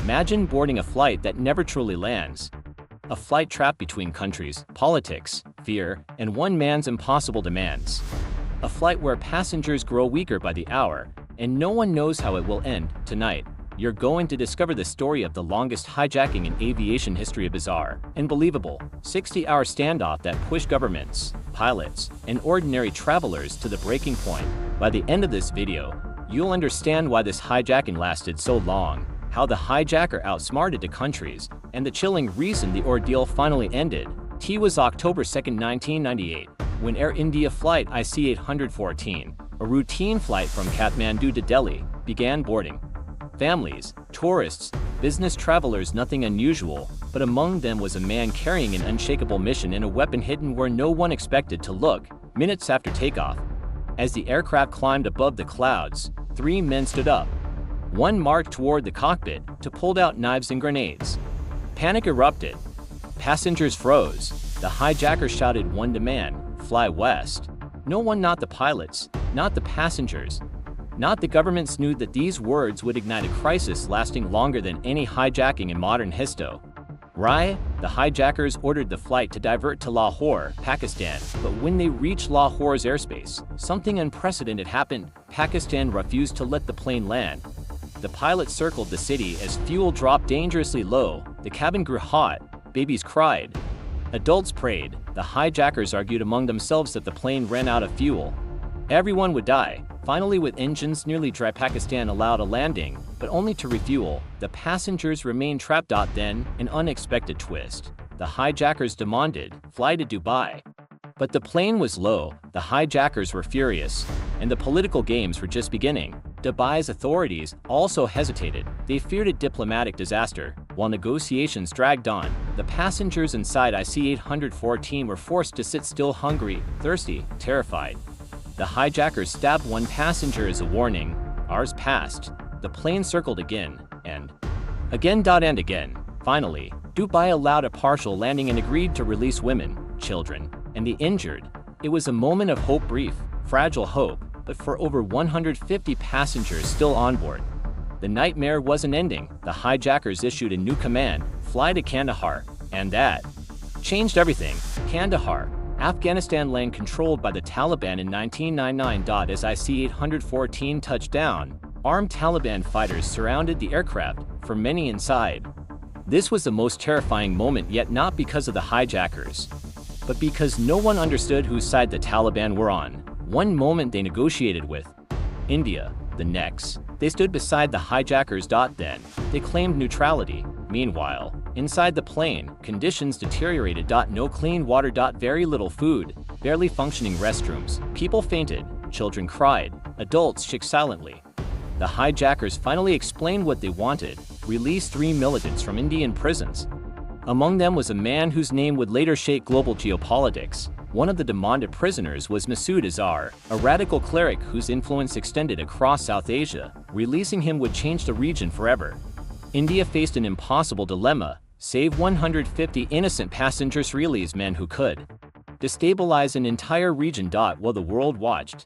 Imagine boarding a flight that never truly lands. A flight trapped between countries, politics, fear, and one man's impossible demands. A flight where passengers grow weaker by the hour, and no one knows how it will end. Tonight, you're going to discover the story of the longest hijacking in aviation history. A bizarre, unbelievable, 60-hour standoff that pushed governments, pilots, and ordinary travelers to the breaking point. By the end of this video, you'll understand why this hijacking lasted so long, how the hijacker outsmarted the countries, and the chilling reason the ordeal finally ended. It was October 2, 1998, when Air India flight IC-814, a routine flight from Kathmandu to Delhi, began boarding. Families, tourists, business travelers, nothing unusual, but among them was a man carrying an unshakable mission and a weapon hidden where no one expected to look. Minutes after takeoff, as the aircraft climbed above the clouds, 3 men stood up. One marched toward the cockpit to pull out knives and grenades. Panic erupted. Passengers froze. The hijacker shouted one demand: fly west. No one, not the pilots, not the passengers, not the governments, knew that these words would ignite a crisis lasting longer than any hijacking in modern history. The hijackers ordered the flight to divert to Lahore, Pakistan, but when they reached Lahore's airspace, something unprecedented happened. Pakistan refused to let the plane land. The pilot circled the city as fuel dropped dangerously low. The cabin grew hot, babies cried, adults prayed. The hijackers argued among themselves that the plane ran out of fuel. Everyone would die. Finally, with engines nearly dry, Pakistan allowed a landing, but only to refuel. The passengers remained trapped. Then, an unexpected twist. The hijackers demanded, fly to Dubai. But the plane was low, the hijackers were furious, and the political games were just beginning. Dubai's authorities also hesitated. They feared a diplomatic disaster. While negotiations dragged on, the passengers inside IC-814 were forced to sit still, hungry, thirsty, terrified. The hijackers stabbed one passenger as a warning. Hours passed. The plane circled again, and again. Finally, Dubai allowed a partial landing and agreed to release women, children, and the injured. It was a moment of hope, brief, fragile hope, but for over 150 passengers still on board. The nightmare wasn't ending. The hijackers issued a new command: fly to Kandahar, and that changed everything. Kandahar, Afghanistan, land controlled by the Taliban in 1999. As IC-814 touched down, armed Taliban fighters surrounded the aircraft. For many inside, this was the most terrifying moment, yet not because of the hijackers, but because no one understood whose side the Taliban were on. One moment they negotiated with India, the next, they stood beside the hijackers. Then, they claimed neutrality. Meanwhile, inside the plane, conditions deteriorated. No clean water. Very little food, barely functioning restrooms. People fainted, children cried, adults shook silently. The hijackers finally explained what they wanted: release 3 militants from Indian prisons. Among them was a man whose name would later shape global geopolitics. One of the demanded prisoners was Masood Azhar, a radical cleric whose influence extended across South Asia. Releasing him would change the region forever. India faced an impossible dilemma: save 150 innocent passengers, release men who could destabilize an entire region. While the world watched,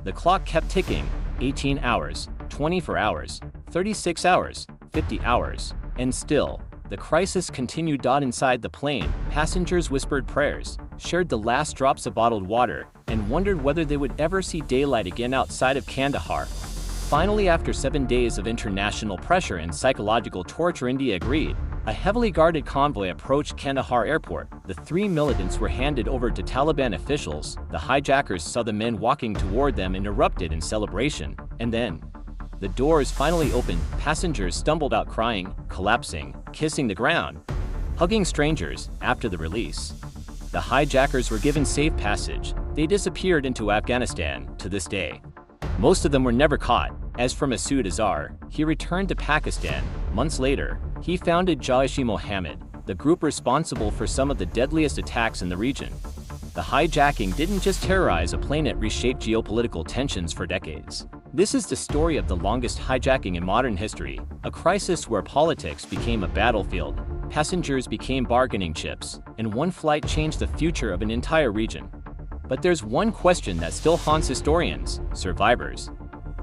the clock kept ticking. 18 hours, 24 hours, 36 hours, 50 hours, and still, the crisis continued. Inside the plane, passengers whispered prayers, shared the last drops of bottled water, and wondered whether they would ever see daylight again outside of Kandahar. Finally, after 7 days of international pressure and psychological torture, India agreed. A heavily guarded convoy approached Kandahar airport. The 3 militants were handed over to Taliban officials. The hijackers saw the men walking toward them and erupted in celebration. And then, the doors finally opened. Passengers stumbled out crying, collapsing, kissing the ground, hugging strangers. After the release, the hijackers were given safe passage. They disappeared into Afghanistan. To this day, most of them were never caught. As for Masood Azhar, he returned to Pakistan. Months later, he founded Jaish-e-Mohammed, the group responsible for some of the deadliest attacks in the region. The hijacking didn't just terrorize a plane, it reshaped geopolitical tensions for decades. This is the story of the longest hijacking in modern history, a crisis where politics became a battlefield, passengers became bargaining chips, and one flight changed the future of an entire region. But there's one question that still haunts historians, survivors.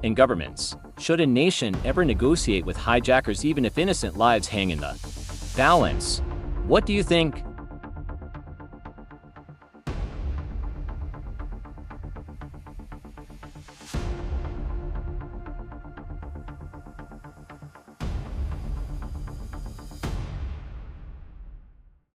and governments. Should a nation ever negotiate with hijackers even if innocent lives hang in the balance? What do you think?